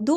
2